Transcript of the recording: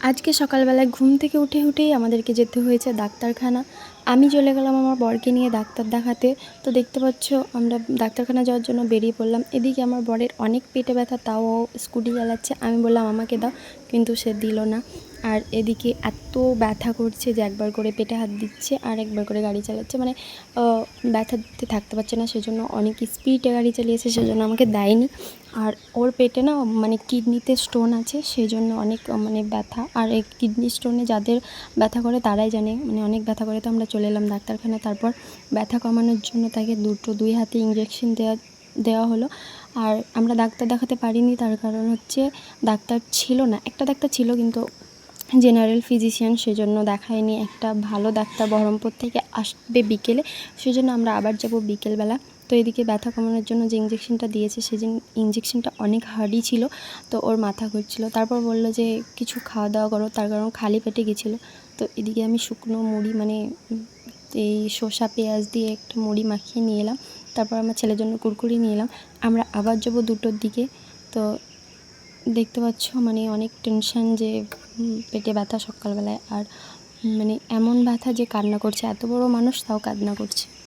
আজকে সকালবেলায় ঘুম থেকে উঠেই আমাদেরকে যেতে হয়েছে ডাক্তারখানা। আমি চলে গেলাম আমার বরকে নিয়ে ডাক্তার দেখাতে। তো দেখতে পাচ্ছ আমরা ডাক্তারখানা যাওয়ার জন্য বেরিয়ে পড়লাম। এদিকে আমার বরের অনেক পেটে ব্যথা, তাও ও স্কুটি চালাচ্ছে। আমি বললাম আমাকে দাও, কিন্তু সে দিল না। আর এদিকে এত ব্যথা করছে যে একবার করে পেটে হাত দিচ্ছে আর একবার করে গাড়ি চালাচ্ছে, মানে ব্যথাতে থাকতে পারছে না, সেজন্য অনেক স্পিডে গাড়ি চালিয়েছে, সেজন্য আমাকে দেয়নি। আর ওর পেটে না মানে কিডনিতে স্টোন আছে, সেই জন্য অনেক মানে ব্যথা। আর এই কিডনি স্টোনে যাদের ব্যথা করে তারাই জানে, মানে অনেক ব্যথা করে। তো আমরা চলে এলাম ডাক্তারখানা। তারপর ব্যথা কমানোর জন্য তাকে দুই হাতে ইঞ্জেকশন দেওয়া হলো। আর আমরা ডাক্তার দেখাতে পারিনি, তার কারণ হচ্ছে ডাক্তার ছিল না। একটা ডাক্তার ছিল কিন্তু জেনারেল ফিজিশিয়ান, সেজন্য দেখায়নি। একটা ভালো ডাক্তার বহরমপুর থেকে আসবে বিকেলে, সেজন্য আমরা আবার যাব বিকেলবেলা। তো এদিকে ব্যথা কমানোর জন্য যে ইঞ্জেকশনটা দিয়েছে, সেই ইঞ্জেকশনটা অনেক হার্ডই ছিল, তো ওর মাথা ঘুরছিল। তারপর বললো যে কিছু খাওয়া দাওয়া করো, তার কারণ খালি পেটে গেছিলো। তো এদিকে আমি শুকনো মুড়ি, মানে এই শসা পেঁয়াজ দিয়ে একটা মুড়ি মাখিয়ে নিয়ে এলাম। তারপর আমার ছেলের জন্য কুরকুরি নিয়ে এলাম। আমরা আবার যাবো 2টোর দিকে। তো দেখতে পাচ্ছ মানে অনেক টেনশন যে পেটে ব্যথা সকালবেলায়। আর মানে এমন ব্যথা যে কান্না করছে, এত বড় মানুষ তাও কান্না করছে।